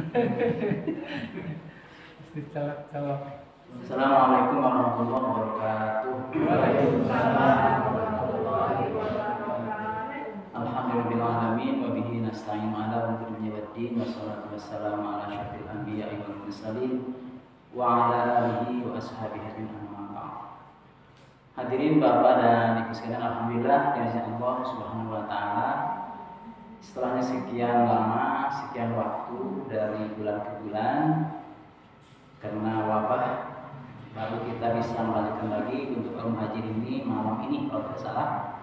Assalamualaikum warahmatullahi wabarakatuh. Waalaikumsalam warahmatullahi wabarakatuh. Alhamdulillahirrahmanirrahim. Wabihi nasta'inu ala umuri waddin. Wassalatu wassalamu ala asyrafil anbiya'i wal mursalin wa ala alihi wa ashabihi ajma'in. Hadirin Bapak dan Ibu sekalian, alhamdulillah dengan izin Allah Subhanahu wa taala, setelahnya sekian lama, sekian waktu dari bulan ke bulan karena wabah, baru kita bisa melanjutkan lagi untuk Al-Muhajir ini malam ini kalau tidak salah.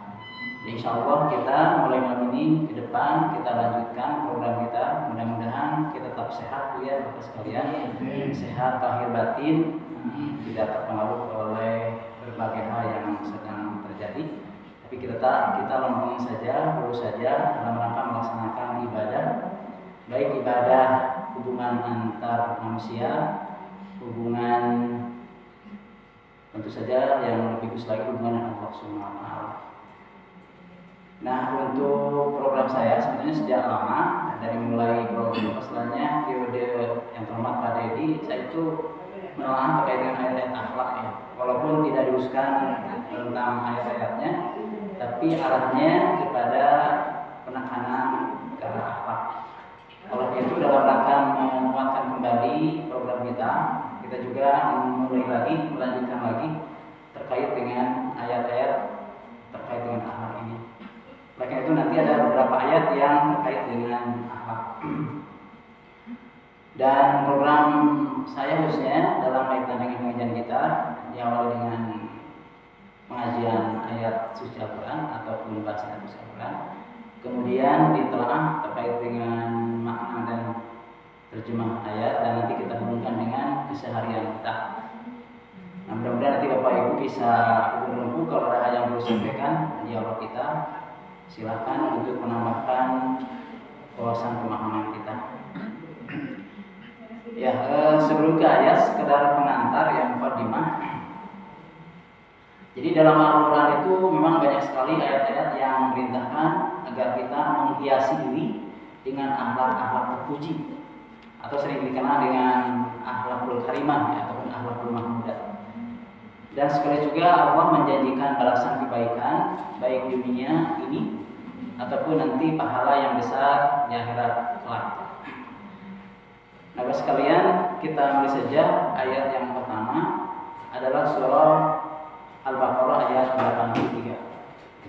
Insya Allah kita mulai malam ini ke depan kita lanjutkan program kita. Mudah-mudahan kita tetap sehat ya Bapak sekalian, sehat lahir batin, tidak terpengaruh oleh berbagai hal yang sedang terjadi. Tapi kita lempeng saja, lurus saja dalam rangka melaksanakan ibadah, baik ibadah hubungan antar manusia, hubungan tentu saja yang lebih khusus lagi hubungan Allah Subhanahu wa taala. Nah, untuk program saya sebenarnya sejak lama, dari mulai program setelahnya periode yang terhormat Pak Dedi, saya itu menelaah terkait dengan ayat-ayat akhlak ya. Walaupun tidak diuruskan tentang ayat-ayatnya, tapi arahnya kepada penekanan ke arah akhlak. Oleh itu dalam rangka menguatkan kembali program kita juga melanjutkan lagi terkait dengan ayat-ayat terkait dengan akhlak ini. Oleh itu nanti ada beberapa ayat yang terkait dengan akhlak. Dan program saya khususnya dalam kaitan dengan pengajian kita diawali dengan pengajian ayat suci Al-Quran ataupun bahasa ayat suci Al-Quran. Kemudian ditelaah terkait dengan makna dan terjemah ayat dan nanti kita hubungkan dengan keseharian kita. Nah, mudah-mudahan nanti Bapak Ibu bisa berlembu kalau ada hal yang perlu disampaikan di dialog kita. Silakan untuk menambahkan wawasan pemahaman kita. Ya, sebelum ke ayat sekedar pengantar yang mukadimah. Jadi dalam Al-Quran itu memang banyak sekali ayat-ayat yang memerintahkan agar kita menghiasi diri dengan akhlak-akhlak terpuji atau sering dikenal dengan akhlakul karimah ya, ataupun akhlakul mahmudah. Dan sekali juga Allah menjanjikan balasan kebaikan baik di dunia ini ataupun nanti pahala yang besar di akhirat kelak. Nah, Bapak sekalian, kita mulai saja ayat yang pertama adalah surah Al-Baqarah ayat 83.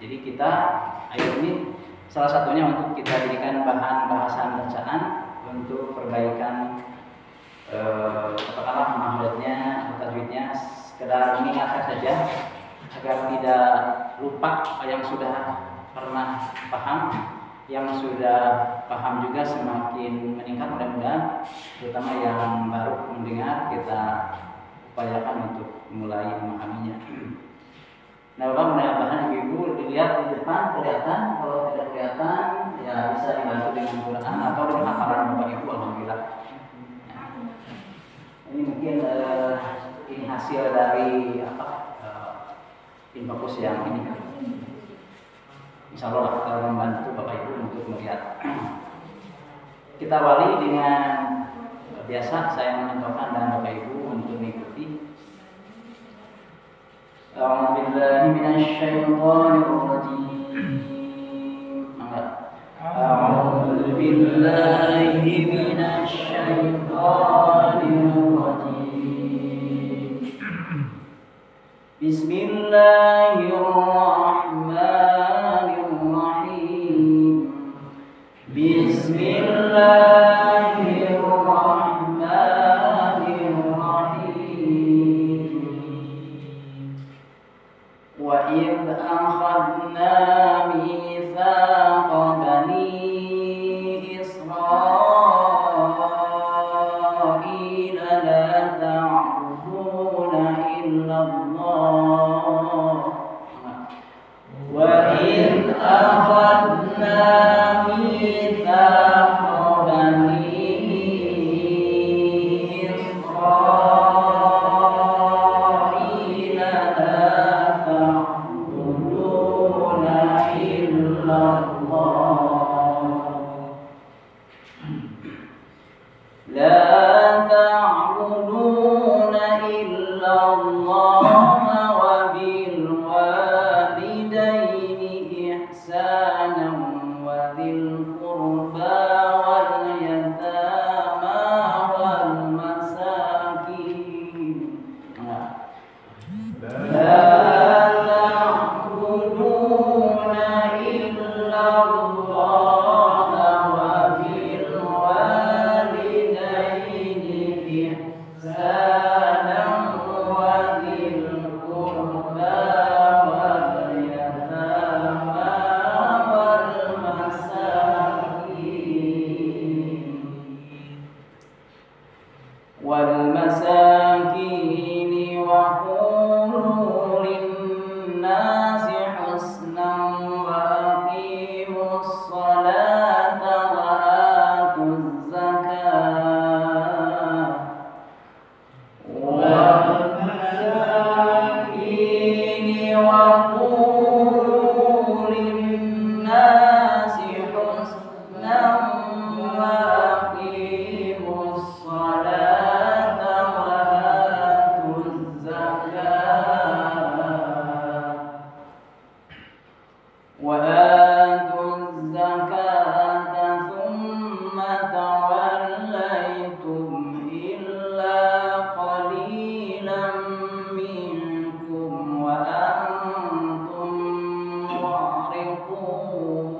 Jadi kita ayat ini salah satunya untuk kita jadikan bahan bahasan bacaan untuk perbaikan katakanlah mahmudnya atau tajwidnya, sekedar mengingatkan saja agar tidak lupa yang sudah pernah paham. Yang sudah paham juga semakin meningkat mudah-mudahan, terutama yang baru mendengar kita upayakan untuk mulai memahaminya. Nah, Bapak menanya bahan Ibu dilihat di depan kelihatan, kalau tidak kelihatan ya bisa dibantu dengan Quran atau dengan hafalan Bapak Ibu, alhamdulillah. Nah, ini mungkin ini hasil dari infokus yang ini. Insya Allah akan membantu Bapak Ibu untuk melihat. Kita awali dengan biasa saya mencontohkan dan Bapak Ibu untuk mengikuti. A'udzubillahi minasyaitonirrajim. A'udzubillahi minasyaitonirrajim. Bismillahirrahmanirrahim. Bismillahirrahmanirrahim. Wa idh akhadna mitsaqa bani Israila la ta'buduna illallah. Wa idh akhadna mitsaqa لا تعبدون إلا الله وبالوالدين إحسانا وذي القربى واليتامى والمساكين لا تعبدون إلا الله وبالوالدين إحسانا وذي القربى واليتامى والمساكين وقولوا للناس حسنا وأقيموا الصلاة وآتوا الزكاة والمساكين وقولوا للناس حسنا وأقيموا الصلاة وآتوا الزكاة ثم توليتم إلا قليلا منكم وأنتم معرضون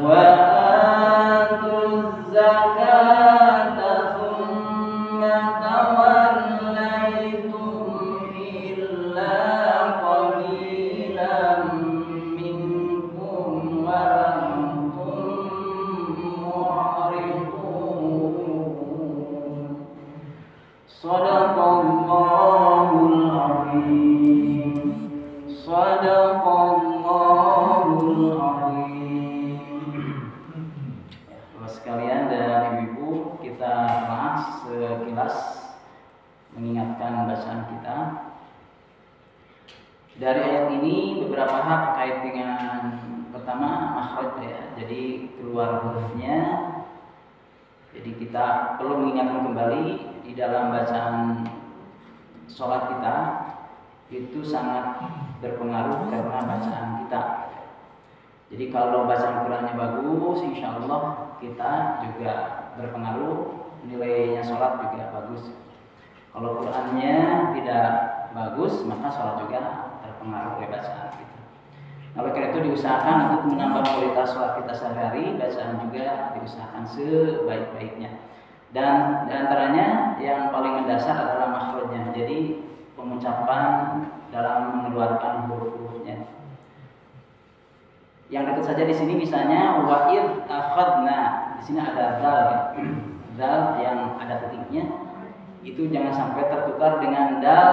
وآتوا الزكاة ثم توليتم إلا قليلا منكم وأنتم معرضون صدق الله العظيم صدق الله العظيم. Bapak sekalian dan ibu-ibu, kita bahas sekilas mengingatkan bacaan kita. Dari ayat ini beberapa hal terkait dengan pertama makhraj ya. Jadi keluar hurufnya. Jadi kita perlu mengingatkan kembali di dalam bacaan sholat kita itu sangat berpengaruh karena bacaan kita. Jadi kalau bacaan Qurannya bagus, insya Allah kita juga berpengaruh, nilainya sholat juga bagus. Kalau Qurannya tidak bagus, maka sholat juga terpengaruh oleh bacaan kita. Oleh karena itu diusahakan untuk menambah kualitas sholat kita sehari-hari, bacaan juga diusahakan sebaik-baiknya. Dan diantaranya yang paling mendasar adalah makhrajnya. Jadi pengucapan dalam mengeluarkan huruf-hurufnya. Yang dekat saja di sini misalnya wa'id akhadna. Di sini ada dal ya. Dal yang ada titiknya itu jangan sampai tertukar dengan dal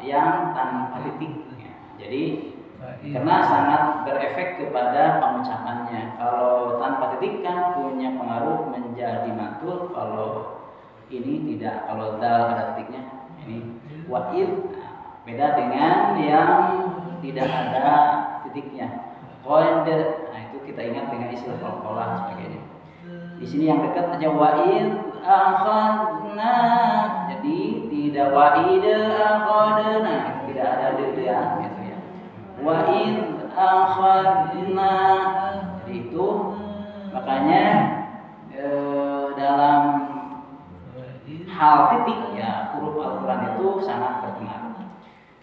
yang tanpa titik. Jadi karena sangat berefek kepada pengucapannya. Kalau tanpa titik kan punya pengaruh menjadi mantul, kalau ini tidak. Kalau dal ada titiknya ini wa'id. Beda dengan yang tidak ada titiknya. Qad, nah itu kita ingat dengan istilah qalqalah sebagainya. Di sini yang dekat aja wa'id akhadna. Jadi tidak wa'id akhadna, tidak ada de-dean gitu ya. Wa'id akhadna. Jadi itu makanya dalam hal titik ya huruf Al-Quran itu sangat berpengaruh.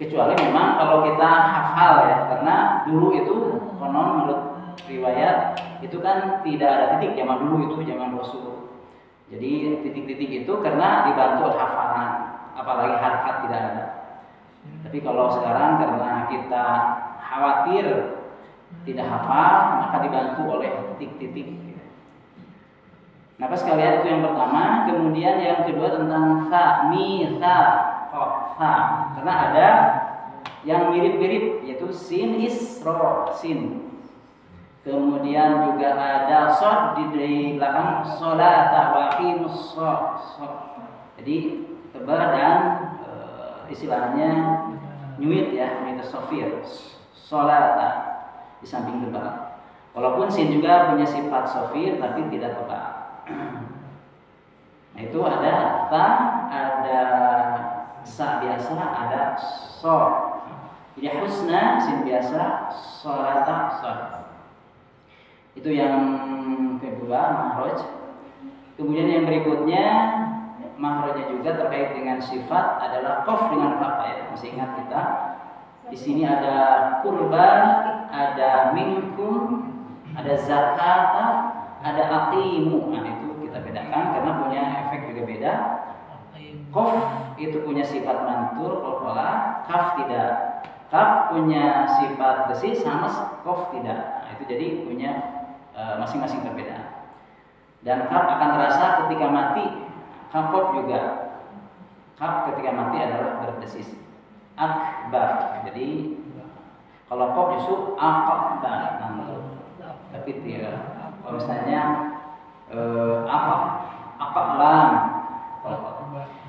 Kecuali memang kalau kita hafal ya, karena dulu itu konon menurut riwayat itu kan tidak ada titik zaman dulu itu zaman Rasul. Jadi titik-titik itu karena dibantu hafalan, apalagi harakat tidak ada. Tapi kalau sekarang karena kita khawatir tidak hafal, maka dibantu oleh titik-titik. Nah, sekalian itu yang pertama. Kemudian yang kedua tentang sa, mi, sa, fa. Karena ada yang mirip-mirip yaitu sin, isro, sin. Kemudian juga ada sod di belakang sholata wa aqimus shod. Jadi tebal dan istilahnya nyuit ya, nyuit sofir. Sholata di samping tebal. Walaupun sin juga punya sifat sofir tapi tidak tebal. Nah itu ada ta, ada sa biasa, ada so. Jadi husna sin biasa, sholata so. Itu yang kedua mahraj. Kemudian yang berikutnya mahrajnya juga terkait dengan sifat adalah qaf dengan fa ya. Masih ingat kita? Di sini ada kurba, ada minkum, ada zakata, ada aqimu. Nah itu kita bedakan karena punya efek juga beda. Qaf itu punya sifat mantur, qalqalah, kaf tidak. Kaf punya sifat gesis, sama qaf tidak. Nah itu jadi punya masing-masing perbedaan. Dan kaf akan terasa ketika mati. Kaf juga. Kaf ketika mati adalah berdesis. Akbar. Jadi kalau qaf justru akbar. Tapi tidak. Kalau misalnya apa lam.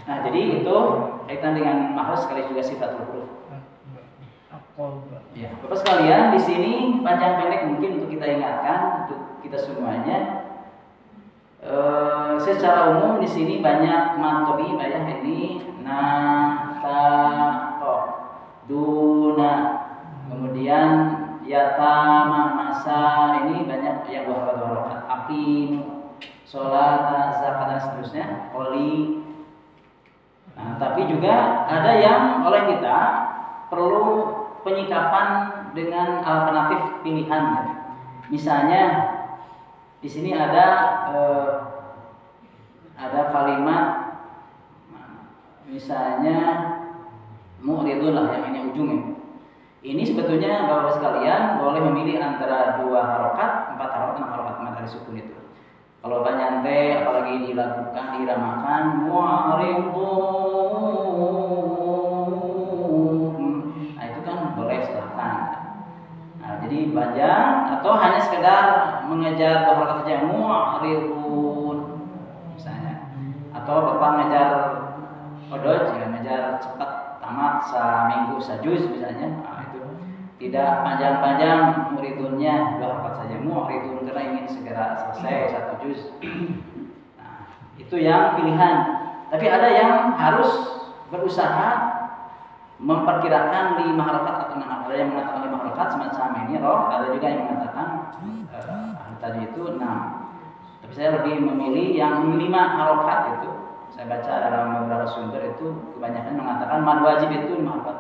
Nah jadi itu kaitan dengan makhraj sekali juga sifat huruf. Ya, Bapak sekalian, di sini panjang pendek mungkin untuk kita ingatkan untuk kita semuanya. Secara umum di sini banyak matobi banyak ini duna, kemudian yatama masa ini banyak yang dua api, sholat, zakat dan seterusnya, qoli. Nah, tapi juga ada yang oleh kita perlu penyikapan dengan alternatif pilihan. Misalnya di sini ada kalimat misalnya mu'ridun lah yang ini ujungnya. Ini sebetulnya Bapak sekalian boleh memilih antara 2 harokat, 4 harokat, 6 harokat dari sukun itu. Kalau nyantai apalagi dilakukan diramakan mu'ridun. Nah itu kan boleh silahkan. Nah, jadi panjang atau hanya sekedar mengejar harokat saja mu'ridun misalnya. Atau Bapak mengejar odoj ya, mengejar cepat tamat seminggu sajuz misalnya. Nah, itu tidak panjang-panjang muridunnya 2 harokat saja mu'ridun karena ingin segera selesai 1 juz. Nah, itu yang pilihan. Tapi ada yang harus berusaha memperkirakan 5 harokat atau 6 harokat. Ada yang mengatakan 5 harokat semacam ini roh, ada juga yang mengatakan tadi itu 6. Tapi saya lebih memilih yang 5 harokat itu. Saya baca dalam beberapa sumber itu kebanyakan mengatakan mad wajib itu 5 harokat.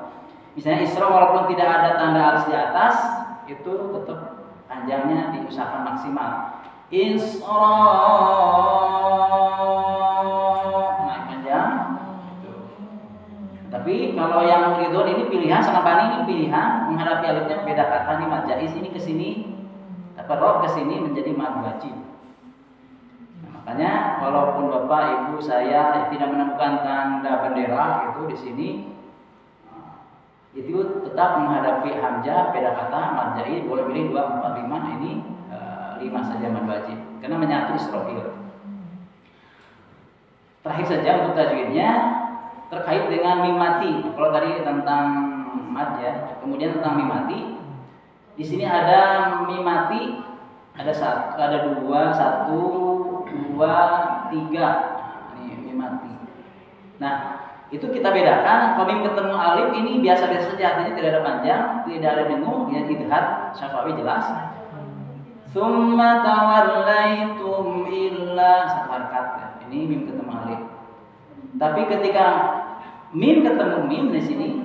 Misalnya Isra walaupun tidak ada tanda alis di atas, itu tetap panjangnya diusahakan maksimal. Isra naik panjang. Tapi kalau yang muridun ini pilihan, sangat ini pilihan menghadapi alifnya beda kata nih mad jaiz ini ke sini, tapi roh ke sini menjadi mad wajib. Makanya walaupun Bapak Ibu saya tidak menemukan tanda bendera itu di sini, itu tetap menghadapi hamzah beda kata mad jaiz boleh pilih 2, 4, 5. Ini 5 saja mad wajib karena menyatu Israfil. Terakhir saja untuk tajwidnya terkait dengan mim mati. Kalau tadi tentang mad ya, kemudian tentang mim mati. Di sini ada mim mati, ada 1, ada 2, 1, 2, 3. Ini mim mati. Nah, itu kita bedakan. Kalau mim ketemu alif ini biasa-biasa saja, artinya tidak ada panjang, tidak ada dengung, ya idhar syafawi jelas. Tsumma tawallaitum illa saharkat. Ini mim ketemu alif. Tapi ketika mim ketemu mim di sini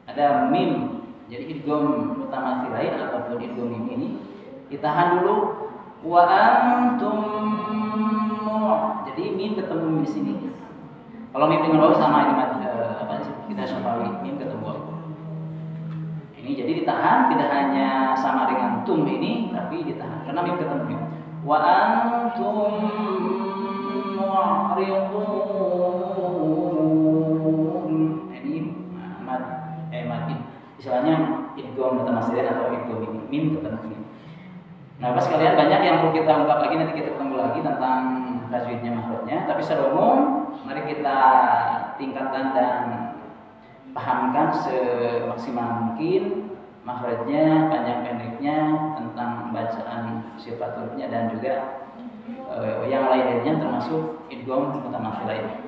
ada mim. Jadi idgham mutamathilain ataupun idgham mim ini ditahan dulu. Wa antum. Jadi mim ketemu mim di sini. Kalau mim dengan waw sama ini kita syafawi mim ketemu waw. Ini jadi ditahan, tidak hanya sama dengan tum ini, tapi ditahan karena mim ketemu mim. Wa antum mu'ridun. Ini mad istilahnya idgham mutamathilain atau idgham mim ketemu mim. Nah, Bapak sekalian banyak yang perlu kita ungkap lagi, nanti kita ketemu lagi tentang tajwidnya makhrajnya. Tapi secara umum mari kita tingkatkan dan pahamkan semaksimal mungkin makhrajnya, panjang pendeknya, tentang bacaan sifat hurufnya dan juga yang lainnya termasuk idgham mutamatsil lainnya.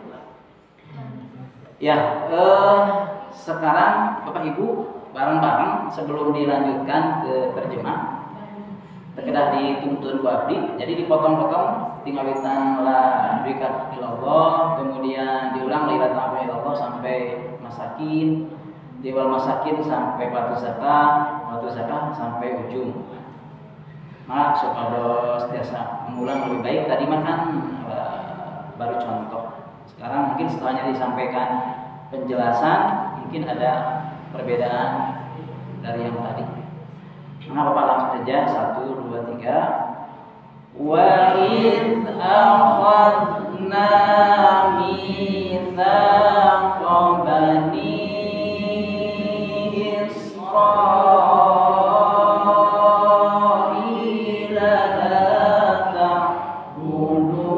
Ya, sekarang Bapak Ibu bareng-bareng sebelum dilanjutkan ke terjemah terkedah dituntun ku abdi, jadi dipotong-potong tinggawitan la bika ilallah, kemudian diulang la ilaha illallah sampai masakin, diwal masakin sampai batu zakah sampai ujung. Maka supados biasa mengulang lebih baik. Tadi makan baru contoh. Sekarang mungkin setelahnya disampaikan penjelasan, mungkin ada perbedaan dari yang tadi. Maka Bapak langsung saja 1, 2, 3. Wa id akhadna mitsaqa bani Israil la ta'buduna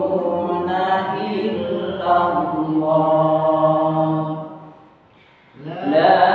illallah la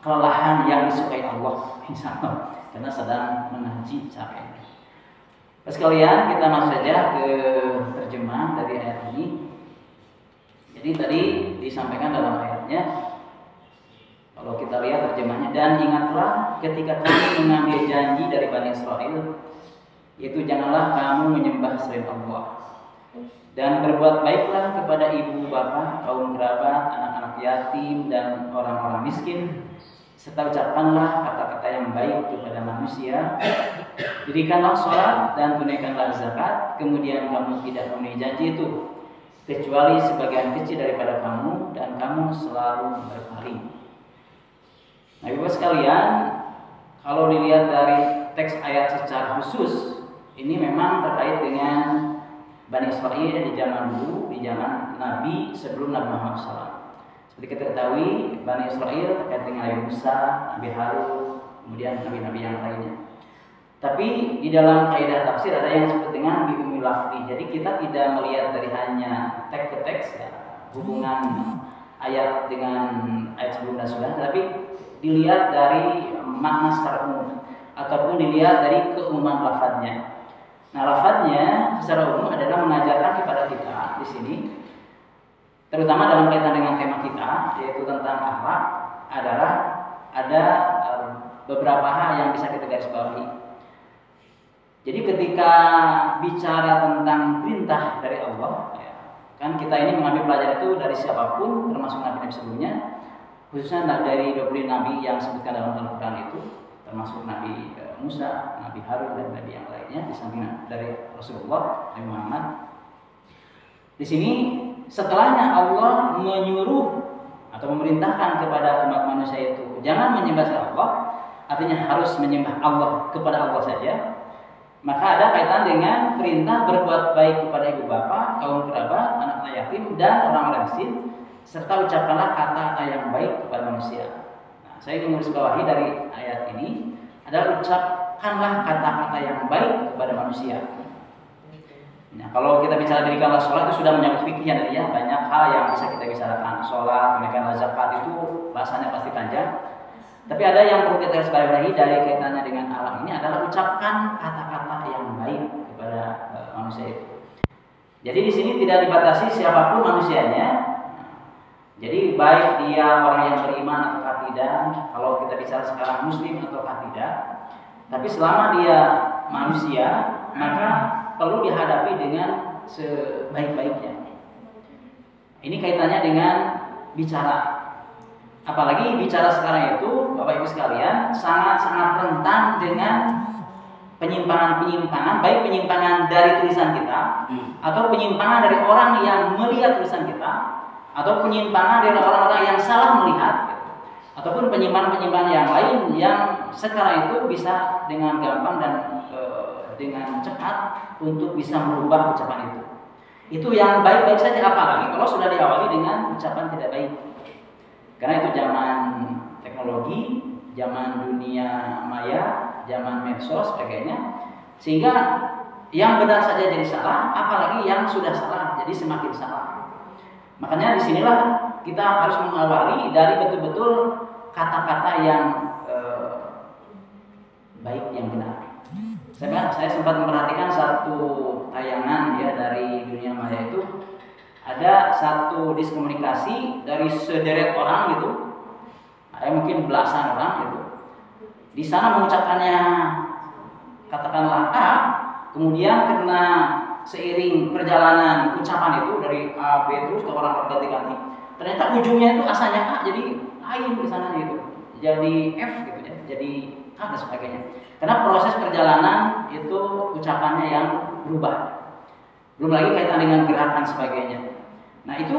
kelelahan yang disukai Allah, insyaallah, karena sedang mengaji capek. Sekalian kita masuk saja ke terjemah dari ayat ini. Jadi tadi disampaikan dalam ayatnya, kalau kita lihat terjemahnya, dan ingatlah ketika kami mengambil janji dari Bani Israil, yaitu janganlah kamu menyembah selain Allah, dan berbuat baiklah kepada ibu bapa, kaum kerabat, anak-anak yatim, dan orang-orang miskin, serta ucapkanlah kata-kata yang baik kepada manusia, dirikanlah sholat dan tunaikanlah zakat, kemudian kamu tidak memenuhi janji itu kecuali sebagian kecil daripada kamu, dan kamu selalu berpaling. Nah, Ibu sekalian, kalau dilihat dari teks ayat secara khusus, ini memang terkait dengan Bani Israil di zaman dulu, di zaman Nabi sebelum Nabi Muhammad SAW. Seperti kita ketahui, Bani Israil terkait dengan Nabi Musa, Nabi Harun, kemudian nabi-nabi yang lainnya. Tapi di dalam kaidah tafsir ada yang disebut dengan bi'ummi lafzi. Jadi kita tidak melihat dari hanya teks ke teks, ya, hubungan ayat dengan ayat sebelumnya sudah, tapi dilihat dari makna secara umum ataupun dilihat dari keumuman lafadznya. Nah, lafadznya secara umum adalah mengajarkan kepada kita di sini, terutama dalam kaitan dengan tema kita, yaitu tentang akhlak, adalah ada beberapa hal yang bisa kita garis bawahi. Jadi ketika bicara tentang perintah dari Allah, ya, kan kita ini mengambil pelajaran itu dari siapapun, termasuk nabi-nabi sebelumnya, khususnya dari 20 nabi yang disebutkan dalam Al-Quran itu, termasuk Nabi Musa, Nabi Harun, dan nabi yang lainnya, di samping dari Rasulullah, Nabi Muhammad. Di sini setelahnya Allah menyuruh atau memerintahkan kepada umat manusia itu jangan menyembah selain Allah, artinya harus menyembah Allah kepada Allah saja. Maka ada kaitan dengan perintah berbuat baik kepada ibu bapa, kaum kerabat, anak-anak yatim, dan orang-orang miskin, serta ucapkanlah kata-kata yang baik kepada manusia. Nah, saya ingin menggarisbawahi dari ayat ini adalah ucapkanlah kata-kata yang baik kepada manusia. Nah, kalau kita bicara dirikanlah sholat itu sudah menyangkut fikih ya, banyak hal yang bisa kita bicarakan. Sholat, dirikanlah zakat itu bahasanya pasti panjang. Tapi ada yang perlu kita garisbawahi dari kaitannya dengan alam ini adalah ucapkan kata-kata yang baik kepada manusia itu. Jadi di sini tidak dibatasi siapapun manusianya. Jadi baik dia orang yang beriman atau tidak, kalau kita bicara sekarang muslim atau tidak, tapi selama dia manusia maka perlu dihadapi dengan sebaik-baiknya. Ini kaitannya dengan bicara. Apalagi bicara sekarang itu, Bapak Ibu sekalian, sangat-sangat rentan dengan penyimpangan-penyimpangan, baik penyimpangan dari tulisan kita atau penyimpangan dari orang yang melihat tulisan kita, atau penyimpangan dari orang-orang yang salah melihat, ataupun penyimpangan-penyimpangan yang lain yang sekarang itu bisa dengan gampang dan dengan cepat untuk bisa merubah ucapan itu. Itu yang baik-baik saja, apalagi kalau sudah diawali dengan ucapan tidak baik. Karena itu zaman teknologi, zaman dunia maya, zaman medsos sebagainya, sehingga yang benar saja jadi salah, apalagi yang sudah salah jadi semakin salah. Makanya disinilah kita harus mengawali dari betul-betul kata-kata yang baik, yang benar. Saya sempat memperhatikan satu tayangan ya dari dunia maya itu, ada satu diskomunikasi dari sederet orang gitu, mungkin belasan orang gitu. Di sana mengucapkannya katakanlah A, kemudian karena seiring perjalanan ucapan itu dari A, B terus ke orang berganti-ganti, ternyata ujungnya itu asalnya A jadi lain ke sana gitu, jadi F gitu ya, jadi A dan sebagainya. Karena proses perjalanan itu ucapannya yang berubah. Belum lagi kaitan dengan gerakan sebagainya. Nah itu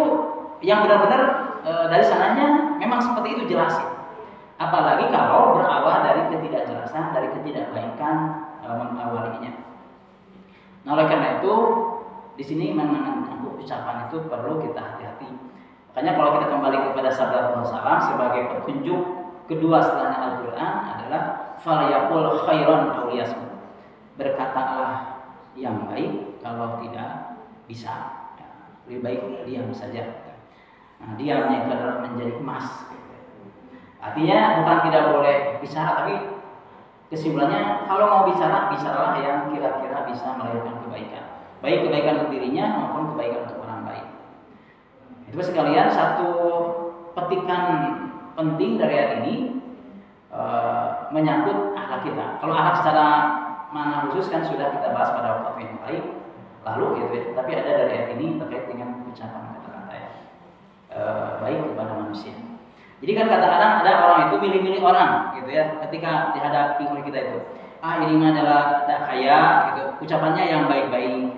yang benar-benar dari sananya memang seperti itu jelas. Apalagi kalau berawal dari ketidakjelasan, dari ketidakbaikan mengawalinya. Nah oleh karena itu di sini memang ucapan itu perlu kita hati-hati. Makanya kalau kita kembali kepada sabda Rasulullah SAW sebagai petunjuk kedua setelahnya Al-Quran adalah falyaqul khairan aw liyasmut. Berkatalah yang baik, kalau tidak bisa lebih baik diam saja. Nah, diamnya itu adalah menjadi emas. Artinya bukan tidak boleh bicara, tapi kesimpulannya kalau mau bicara, bicaralah yang kira-kira bisa melahirkan kebaikan, baik kebaikan untuk dirinya maupun kebaikan untuk orang lain. Itu sekalian satu petikan penting dari ayat ini menyangkut akhlak kita. Kalau akhlak secara mana khusus kan sudah kita bahas pada waktu yang lain lalu gitu ya. Tapi ada dari ayat ini terkait dengan ucapan kata-kata ya, baik kepada manusia. Jadi kan kadang-kadang ada orang itu milih-milih orang gitu ya, ketika dihadapi oleh kita itu, ini adalah kaya gitu, ucapannya yang baik-baik.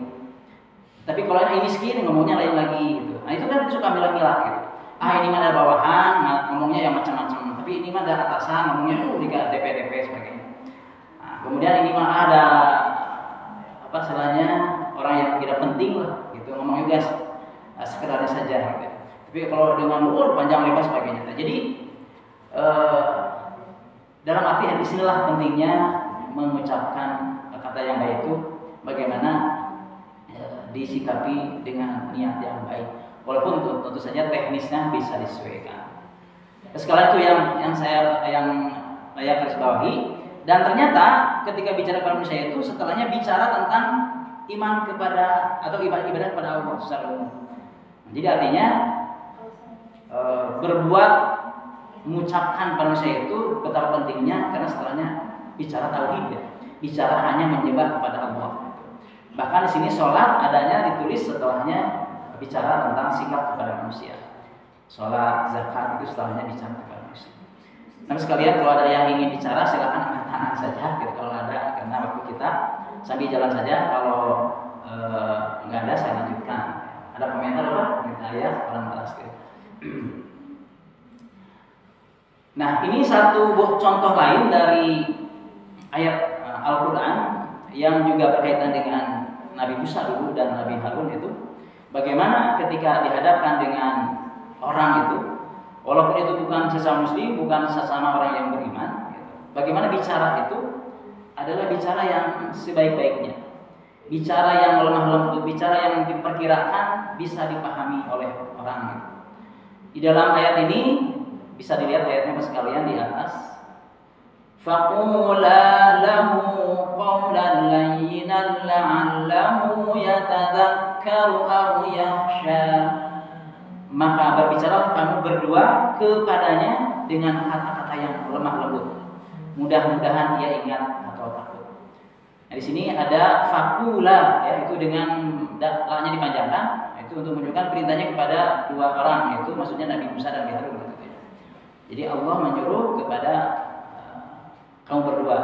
Tapi kalau ini miskin ngomongnya lain lagi gitu. Nah itu kan suka milah-milah gitu. Ini mah ada bawahan, ngomongnya yang macam-macam. Tapi ini mah ada atasan, ngomongnya juga DP sebagainya. Nah, kemudian ini mah ada apa istilahnya orang yang tidak penting lah gitu, ngomongnya guys sekedarnya saja gitu. Tapi kalau dengan panjang lebar sebagainya. Nah, jadi dalam arti di sinilah pentingnya mengucapkan kata yang baik itu bagaimana disikapi dengan niat yang baik. Walaupun tentu saja teknisnya bisa disesuaikan. Sekalian itu yang saya garis bawahi. Dan ternyata ketika bicara kepada manusia itu setelahnya bicara tentang iman kepada atau ibadah kepada Allah secara umum. Jadi artinya berbuat mengucapkan pada manusia itu betapa pentingnya, karena setelahnya bicara tauhid ya. Bicara hanya menyembah kepada Allah. Bahkan di sini sholat adanya ditulis setelahnya bicara tentang sikap kepada manusia. Sholat, zakat itu setelahnya bicara kepada manusia. Nah sekalian kalau ada yang ingin bicara silakan angkat tangan saja gitu, kalau ada, karena waktu kita sambil jalan saja. Kalau nggak ada saya lanjutkan. Ada komentar apa? Minta ya orang atas gitu. Nah ini satu contoh lain dari ayat Al-Quran yang juga berkaitan dengan Nabi Musa dulu dan Nabi Harun itu. Bagaimana ketika dihadapkan dengan orang itu, walaupun itu bukan sesama muslim, bukan sesama orang yang beriman, gitu. Bagaimana bicara itu adalah bicara yang sebaik-baiknya, bicara yang lemah lembut, bicara yang diperkirakan bisa dipahami oleh orang gitu. Di dalam ayat ini bisa dilihat ayatnya sekalian di atas. faqula lahu qawlan layyinan la'allahu yatadhakkaru aw yakhsha. Maka berbicaralah kamu berdua kepadanya dengan kata-kata yang lemah lembut. Mudah-mudahan ia ingat atau takut. Nah, di sini ada fakula, ya, itu dengan la-nya dipanjangkan, itu untuk menunjukkan perintahnya kepada dua orang, yaitu maksudnya Nabi Musa dan Harun. Jadi Allah menyuruh kepada kamu berdua.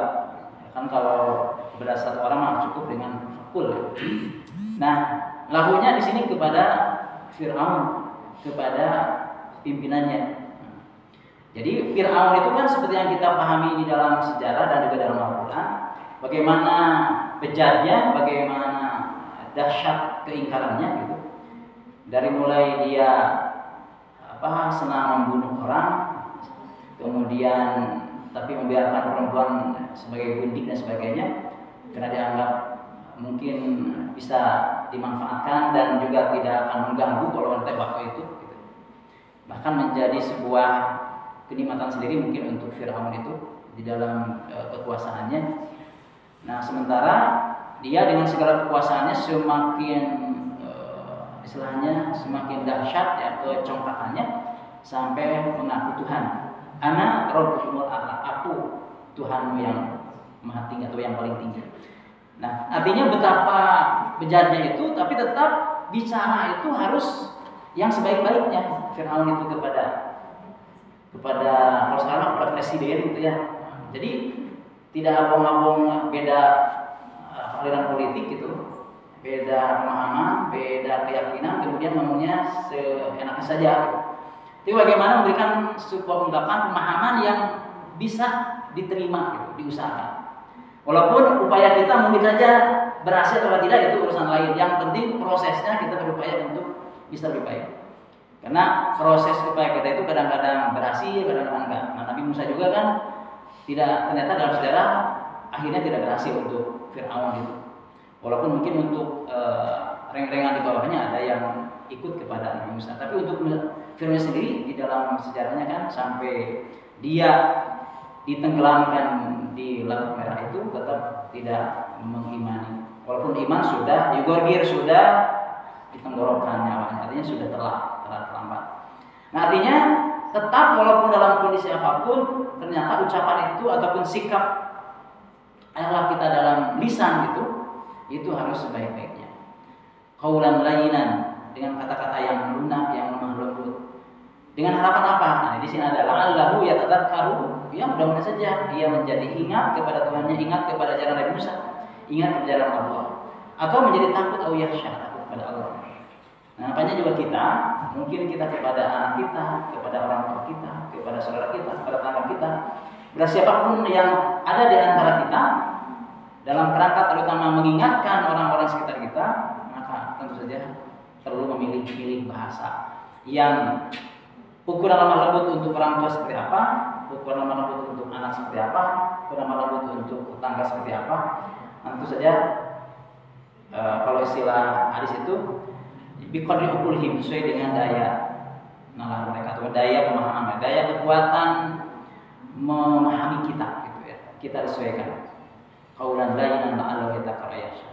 Kan kalau beras satu orang mah cukup dengan fakul. Nah, lahunya di sini kepada Fir'aun, kepada pimpinannya. Jadi Fir'aun itu kan seperti yang kita pahami di dalam sejarah dan juga dalam Al-Quran, bagaimana bejatnya, bagaimana dahsyat keingkarannya gitu. Dari mulai dia senang membunuh orang, kemudian tapi membiarkan perempuan sebagai gundik dan sebagainya, karena dianggap mungkin bisa dimanfaatkan dan juga tidak akan mengganggu kalau wanita bakau itu gitu. Bahkan menjadi sebuah kenikmatan sendiri mungkin untuk Fir'aun itu di dalam kekuasaannya. Nah, sementara dia dengan segala kekuasaannya semakin istilahnya semakin dahsyat ya kecongkakannya, sampai mengaku Tuhan. Ana Rabbukumul A'la, aku Tuhanmu yang maha tinggi atau yang paling tinggi. Nah, artinya betapa bejatnya itu, tapi tetap bicara itu harus yang sebaik-baiknya. Fir'aun itu kepada kalau sekarang kepada presiden gitu ya. Jadi tidak abong-abong beda aliran politik gitu, beda pemahaman, beda keyakinan, kemudian ngomongnya seenaknya saja. Gitu. Jadi bagaimana memberikan sebuah ungkapan pemahaman yang bisa diterima, gitu, diusahakan. Walaupun upaya kita mungkin saja berhasil atau tidak itu urusan lain. Yang penting prosesnya kita berupaya untuk bisa lebih baik. Karena proses upaya kita itu kadang-kadang berhasil, kadang-kadang enggak. Nah, Nabi Musa juga kan ternyata dalam sejarah akhirnya tidak berhasil untuk Fir'aun itu. Walaupun mungkin untuk reng-rengan di bawahnya ada yang ikut kepada Nabi Musa. Tapi untuk Fir'aun sendiri di dalam sejarahnya kan sampai dia ditenggelamkan di Laut Merah itu tetap tidak mengimani. Walaupun iman sudah yugorgir, sudah ditenggorokan nyawanya, artinya sudah terlambat. Nah, artinya tetap walaupun dalam kondisi apapun, ternyata ucapan itu ataupun sikap akhlak kita dalam lisan itu harus sebaik-baiknya. Qaulan layyinan, dengan kata-kata yang lunak, yang lemah lembut. Dengan harapan apa? Nah, di sini ada la'allahu yatadhakkaru, ya mudah-mudahan saja dia menjadi ingat kepada Tuhannya, ingat kepada jalan Nabi Musa, ingat kepada jalan Allah, atau menjadi takut atau yakhsha, takut kepada Allah. Nah, makanya juga kita, mungkin kita kepada anak kita, kepada orang tua kita, kepada saudara kita, kepada tetangga kita, kepada siapapun yang ada di antara kita, dalam kerangka terutama mengingatkan orang-orang sekitar kita, maka tentu saja perlu memilih bahasa yang ukuran lemah lembut untuk orang tua seperti apa, ukuran lemah lembut untuk anak seperti apa, ukuran lemah lembut untuk tetangga seperti apa. Tentu saja kalau istilah hadis itu biqadri uqulihim, sesuai dengan daya nalar mereka atau daya pemahaman, daya kekuatan memahami kita gitu ya. Kita sesuaikan. Qaulan layyinan la'allahu yatadhakkaru.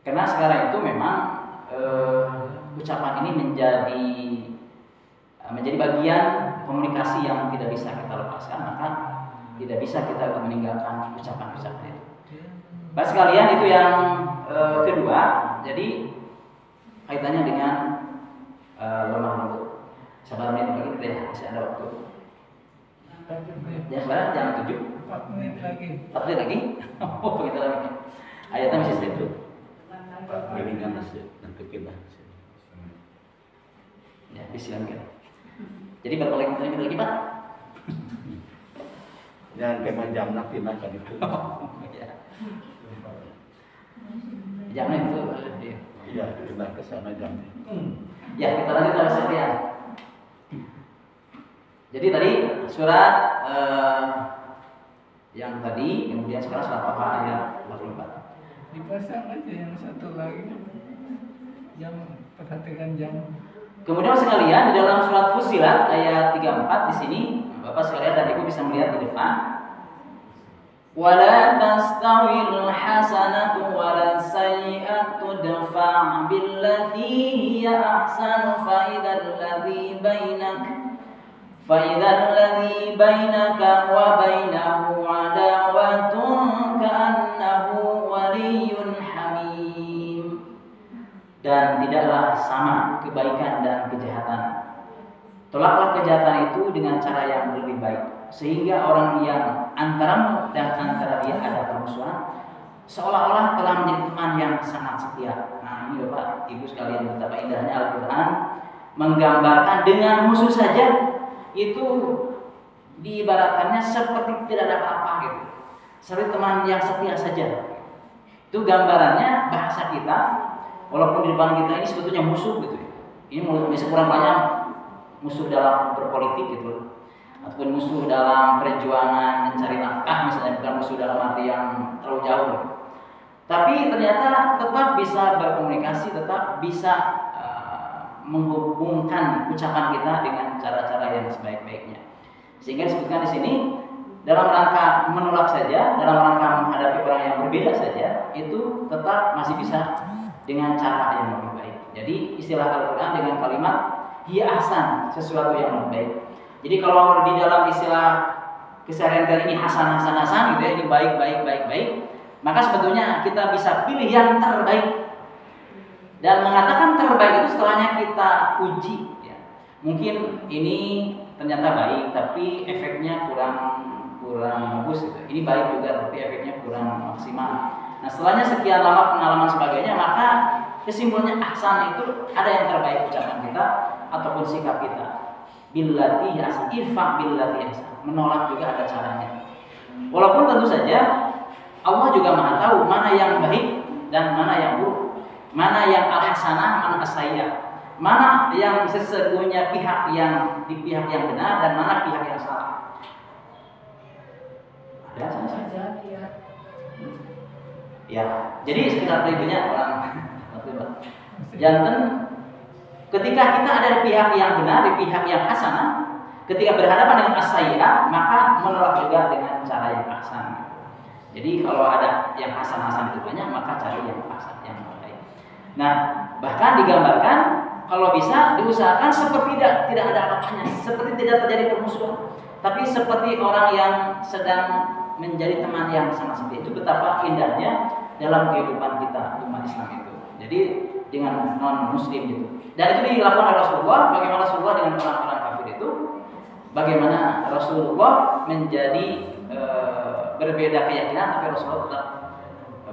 Karena sekarang itu memang ucapan ini menjadi bagian komunikasi yang tidak bisa kita lepaskan, maka tidak bisa kita meninggalkan ucapan-ucapan itu. Baik sekalian, itu yang kedua. Jadi kaitannya dengan lemah lembut. Sabar menit lagi kita ya, masih ada waktu. Ya sekarang jam 7. 4 menit lagi. 4 menit lagi? Oh begitu lagi. Ayatnya masih sedikit. Mendingan masih nanti kita. Ya, silakan. Jadi berapa menit lagi Pak? Jangan kayak jam nak pindah kan itu. Ya. Jangan itu. Iya, pindah ke sana jam. Ya, kita lanjut dari sini ya. Jadi tadi surat yang tadi, kemudian sekarang surat Taha ayat 44. Dipasang aja yang satu lagi. Jam, perhatikan jam. Kemudian sekalian di dalam surat Fussilat ayat 34 di sini Bapak sekalian dan Ibu bisa melihat di depan ولا تستوي الحسنة ولا السيئة ادفع بالتي هي أحسن فإذا الذي بينك وبينه عداوة كأنه ولي حميم. Dan tidaklah sama kebaikan dan kejahatan. Tolaklah kejahatan itu dengan cara yang lebih baik, sehingga orang yang antaramu dan antara dia ada permusuhan seolah-olah telah menjadi teman yang sangat setia. Nah, ini Bapak Ibu sekalian, betapa indahnya Al-Quran menggambarkan dengan musuh saja itu diibaratkannya seperti tidak ada apa-apa gitu, seperti teman yang setia saja. Itu gambarannya bahasa kita, walaupun di depan kita ini sebetulnya musuh gitu. Ini kurang banyak musuh dalam berpolitik gitu, ataupun musuh dalam perjuangan mencari nafkah misalnya, bukan musuh dalam arti yang terlalu jauh gitu. Tapi ternyata tetap bisa berkomunikasi, tetap bisa menghubungkan ucapan kita dengan cara-cara yang sebaik-baiknya. Sehingga disebutkan di sini dalam rangka menolak saja, dalam rangka menghadapi orang yang berbeda saja, itu tetap masih bisa dengan cara yang lebih baik. Jadi istilah Al-Quran dengan kalimat hiya ahsan, sesuatu yang lebih baik. Jadi kalau di dalam istilah keseharian kali ini hasan gitu ya, ini baik, maka sebetulnya kita bisa pilih yang terbaik. Dan mengatakan terbaik itu setelahnya kita uji ya. Mungkin ini ternyata baik tapi efeknya kurang bagus gitu. Ini baik juga tapi efeknya kurang maksimal. Nah, setelahnya sekian lama pengalaman sebagainya, maka kesimpulannya ahsan itu ada yang terbaik ucapan kita ataupun sikap kita. Billati ahsan, ifaq billati ahsan. Menolak juga ada caranya. Walaupun tentu saja Allah juga Maha tahu mana yang baik dan mana yang buruk. Mana yang al-hasanah, mana as-sayyi'ah. Mana yang sesungguhnya pihak yang benar dan mana pihak yang salah. Ada saja. Ya, jadi sekitar berikutnya orang jantan ketika kita ada di pihak yang benar, di pihak yang hasanah, ketika berhadapan dengan as-sayyi'ah, maka menolak juga dengan cara yang ahsan. Jadi kalau ada yang hasan-hasan itu banyak, maka cari yang ahsan, yang baik. Nah, bahkan digambarkan kalau bisa diusahakan seperti tidak ada apa-apanya, seperti tidak terjadi permusuhan, tapi seperti orang yang sedang menjadi teman yang sangat setia. Itu betapa indahnya dalam kehidupan kita umat Islam itu. Jadi dengan non muslim gitu. Dan itu dilakukan oleh Rasulullah. Bagaimana Rasulullah dengan orang-orang kafir itu? Bagaimana Rasulullah menjadi berbeda keyakinan, tapi Rasulullah tetap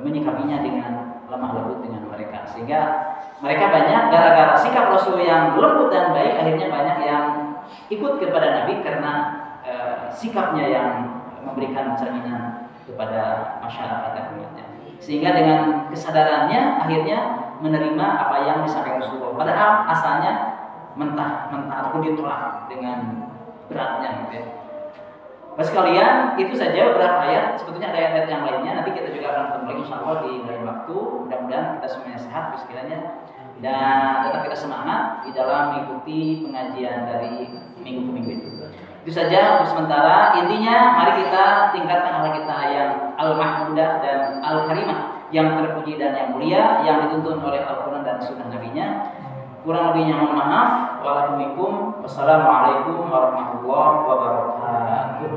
menyikapinya dengan lemah lembut dengan mereka, sehingga mereka banyak gara-gara sikap Rasul yang lembut dan baik, akhirnya banyak yang ikut kepada Nabi karena sikapnya yang memberikan cerminan kepada masyarakat dan umatnya, sehingga dengan kesadarannya akhirnya menerima apa yang disampaikan Rasulullah, padahal asalnya mentah ataupun ditolak dengan beratnya gitu ya. Sekalian, itu saja beberapa ayat. Sebetulnya ada ayat-ayat yang lainnya. Nanti kita juga akan ketemu lagi insyaallah di lain waktu. Mudah-mudahan kita semuanya sehat sekaliannya dan tetap kita semangat di dalam mengikuti pengajian dari minggu ke minggu itu. Itu saja untuk sementara. Intinya, mari kita tingkatkan akhlak kita yang al-mahmudah dan al-karimah, yang terpuji dan yang mulia, yang dituntun oleh Al-Quran dan Sunnah Nabi-Nya. Kurang lebihnya mohon maaf. Wassalamualaikum warahmatullahi wabarakatuh.